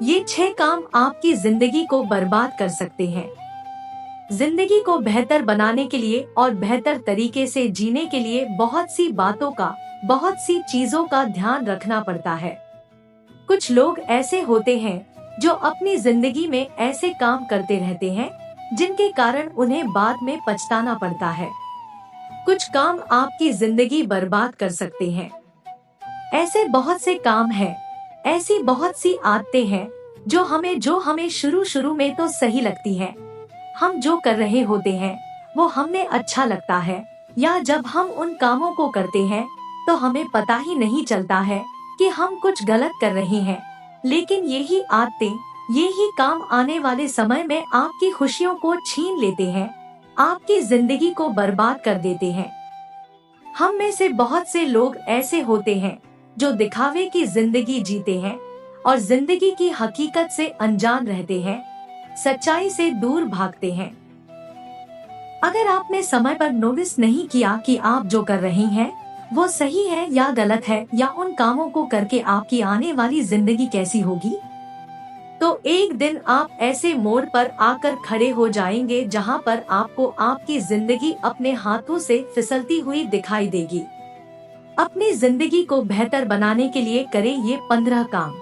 ये 6 काम आपकी जिंदगी को बर्बाद कर सकते हैं। जिंदगी को बेहतर बनाने के लिए और बेहतर तरीके से जीने के लिए बहुत सी बातों का, बहुत सी चीजों का ध्यान रखना पड़ता है। कुछ लोग ऐसे होते हैं जो अपनी जिंदगी में ऐसे काम करते रहते हैं जिनके कारण उन्हें बाद में पछताना पड़ता है। कुछ काम आपकी जिंदगी बर्बाद कर सकते हैं। ऐसे बहुत से काम हैं, ऐसी बहुत सी आदतें हैं जो हमें शुरू शुरू में तो सही लगती हैं। हम जो कर रहे होते हैं वो हमें अच्छा लगता है, या जब हम उन कामों को करते हैं तो हमें पता ही नहीं चलता है कि हम कुछ गलत कर रहे हैं। लेकिन यही आदतें, यही काम आने वाले समय में आपकी खुशियों को छीन लेते हैं, आपकी जिंदगी को बर्बाद कर देते हैं। हम में से बहुत से लोग ऐसे होते हैं जो दिखावे की जिंदगी जीते हैं और जिंदगी की हकीकत से अनजान रहते हैं, सच्चाई से दूर भागते हैं। अगर आपने समय पर नोटिस नहीं किया कि आप जो कर रहे हैं वो सही है या गलत है, या उन कामों को करके आपकी आने वाली जिंदगी कैसी होगी, तो एक दिन आप ऐसे मोड़ पर आकर खड़े हो जाएंगे जहां पर आपको आपकी जिंदगी अपने हाथों से फिसलती हुई दिखाई देगी। अपनी जिंदगी को बेहतर बनाने के लिए करें ये 15 काम।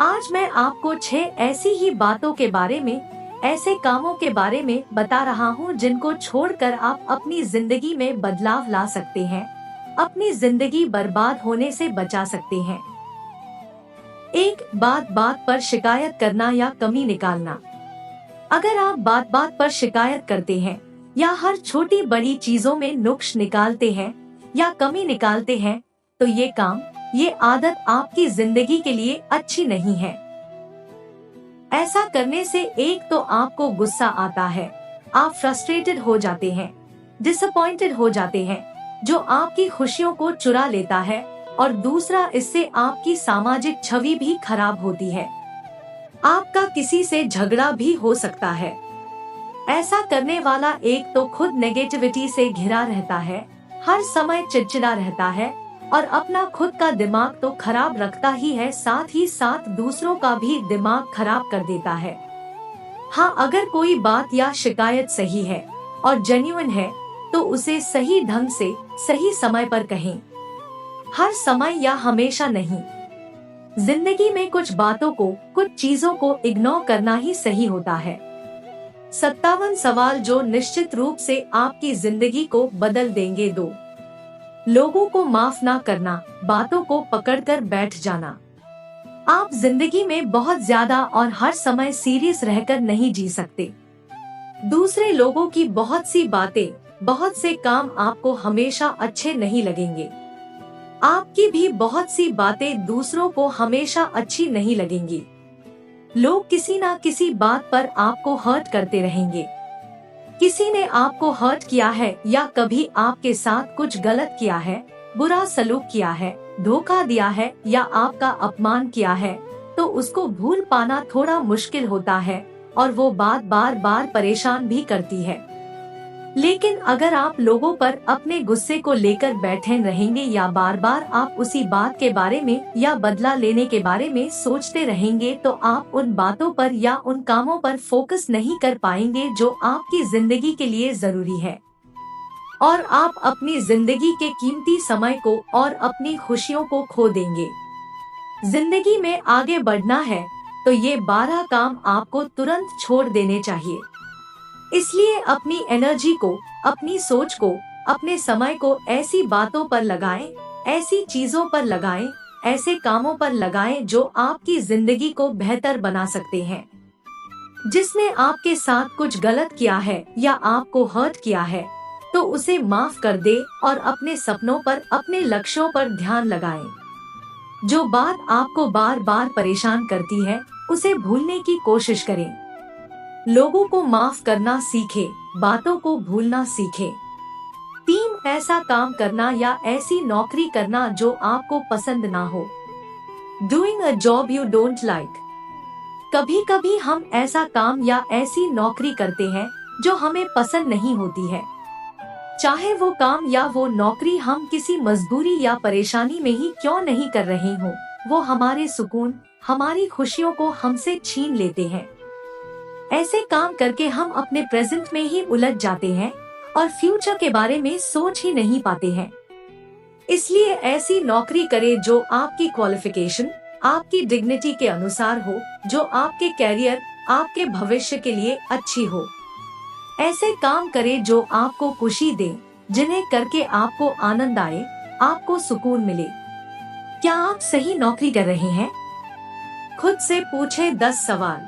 आज मैं आपको 6 ऐसी ही बातों के बारे में, ऐसे कामों के बारे में बता रहा हूँ जिनको छोड़कर आप अपनी जिंदगी में बदलाव ला सकते हैं, अपनी जिंदगी बर्बाद होने से बचा सकते हैं। 1, बात बात पर शिकायत करना या कमी निकालना। अगर आप बात बात पर शिकायत करते हैं या हर छोटी बड़ी चीजों में नुक्स निकालते हैं या कमी निकालते हैं, तो ये काम, ये आदत आपकी जिंदगी के लिए अच्छी नहीं है। ऐसा करने से एक तो आपको गुस्सा आता है, आप फ्रस्ट्रेटेड हो जाते हैं, डिसअपॉइंटेड हो जाते हैं, जो आपकी खुशियों को चुरा लेता है, और दूसरा इससे आपकी सामाजिक छवि भी खराब होती है। आपका किसी से झगड़ा भी हो सकता है। ऐसा करने वाला एक तो खुद नेगेटिविटी से घिरा रहता है, हर समय चिड़चिड़ा रहता है और अपना खुद का दिमाग तो खराब रखता ही साथ दूसरों का भी दिमाग खराब कर देता है। हाँ, अगर कोई बात या शिकायत सही है और जेन्युइन है तो उसे सही ढंग से, सही समय पर कहें, हर समय या हमेशा नहीं। जिंदगी में कुछ बातों को, कुछ चीजों को इग्नोर करना ही सही होता है। 57 सवाल जो निश्चित रूप से आपकी जिंदगी को बदल देंगे। 2, लोगों को माफ ना करना, बातों को पकड़कर बैठ जाना। आप जिंदगी में बहुत ज्यादा और हर समय सीरियस रहकर नहीं जी सकते। दूसरे लोगों की बहुत सी बातें, बहुत से काम आपको हमेशा अच्छे नहीं लगेंगे। आपकी भी बहुत सी बातें दूसरों को हमेशा अच्छी नहीं लगेंगी। लोग किसी ना किसी बात पर आपको हर्ट करते रहेंगे। किसी ने आपको हर्ट किया है या कभी आपके साथ कुछ गलत किया है, बुरा सलूक किया है, धोखा दिया है या आपका अपमान किया है, तो उसको भूल पाना थोड़ा मुश्किल होता है और वो बात बार बार परेशान भी करती है। लेकिन अगर आप लोगों पर अपने गुस्से को लेकर बैठे रहेंगे या बार बार आप उसी बात के बारे में या बदला लेने के बारे में सोचते रहेंगे, तो आप उन बातों पर या उन कामों पर फोकस नहीं कर पाएंगे जो आपकी जिंदगी के लिए जरूरी है, और आप अपनी जिंदगी के कीमती समय को और अपनी खुशियों को खो देंगे। जिंदगी में आगे बढ़ना है तो ये 12 काम आपको तुरंत छोड़ देने चाहिए। इसलिए अपनी एनर्जी को, अपनी सोच को, अपने समय को ऐसी बातों पर लगाएं, ऐसी चीजों पर लगाएं, ऐसे कामों पर लगाएं जो आपकी जिंदगी को बेहतर बना सकते हैं। जिसने आपके साथ कुछ गलत किया है या आपको हर्ट किया है तो उसे माफ कर दे और अपने सपनों पर, अपने लक्ष्यों पर ध्यान लगाएं। जो बात आपको बार बार परेशान करती है उसे भूलने की कोशिश करें। लोगों को माफ करना सीखें, बातों को भूलना सीखें। 3, ऐसा काम करना या ऐसी नौकरी करना जो आपको पसंद ना हो। Doing a job you don't like। कभी कभी हम ऐसा काम या ऐसी नौकरी करते हैं जो हमें पसंद नहीं होती है। चाहे वो काम या वो नौकरी हम किसी मजबूरी या परेशानी में ही क्यों नहीं कर रहे हो, वो हमारे सुकून, हमारी खुशियों को हमसे छीन लेते हैं। ऐसे काम करके हम अपने प्रेजेंट में ही उलझ जाते हैं और फ्यूचर के बारे में सोच ही नहीं पाते हैं। इसलिए ऐसी नौकरी करें जो आपकी क्वालिफिकेशन, आपकी डिग्निटी के अनुसार हो, जो आपके कैरियर, आपके भविष्य के लिए अच्छी हो। ऐसे काम करें जो आपको खुशी दे, जिन्हें करके आपको आनंद आए, आपको सुकून मिले। क्या आप सही नौकरी कर रहे हैं? खुद से पूछे 10 सवाल।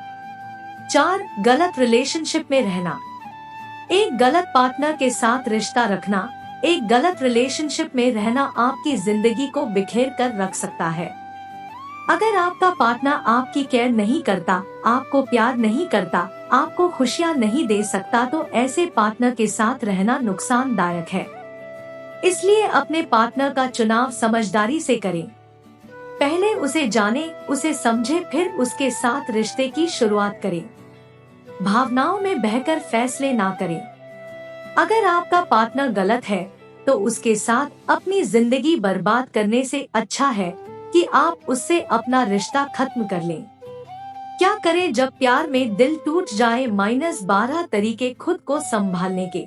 4. गलत रिलेशनशिप में रहना। एक गलत पार्टनर के साथ रिश्ता रखना, एक गलत रिलेशनशिप में रहना आपकी जिंदगी को बिखेर कर रख सकता है। अगर आपका पार्टनर आपकी केयर नहीं करता, आपको प्यार नहीं करता, आपको खुशियाँ नहीं दे सकता, तो ऐसे पार्टनर के साथ रहना नुकसानदायक है। इसलिए अपने पार्टनर का चुनाव समझदारी से करें। पहले उसे जाने, उसे समझे, फिर उसके साथ रिश्ते की शुरुआत करें। भावनाओं में बहकर फैसले ना करें। अगर आपका पार्टनर गलत है तो उसके साथ अपनी जिंदगी बर्बाद करने से अच्छा है कि आप उससे अपना रिश्ता खत्म कर लें। क्या करें जब प्यार में दिल टूट जाए? -12 तरीके खुद को संभालने के।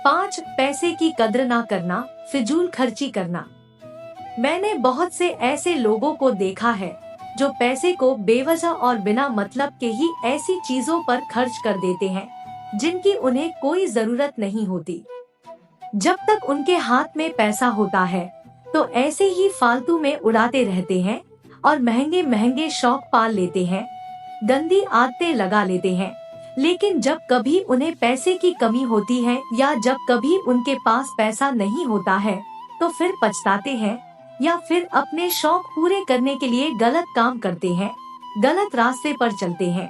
5. पैसे की कद्र ना करना, फिजूल खर्ची करना। मैंने बहुत से ऐसे लोगों को देखा है जो पैसे को बेवजह और बिना मतलब के ही ऐसी चीजों पर खर्च कर देते हैं जिनकी उन्हें कोई जरूरत नहीं होती। जब तक उनके हाथ में पैसा होता है तो ऐसे ही फालतू में उड़ाते रहते हैं और महंगे महंगे शौक पाल लेते हैं, गंदी आदतें लगा लेते हैं। लेकिन जब कभी उन्हें पैसे की कमी होती है या जब कभी उनके पास पैसा नहीं होता है तो फिर पछताते हैं या फिर अपने शौक पूरे करने के लिए गलत काम करते हैं, गलत रास्ते पर चलते हैं।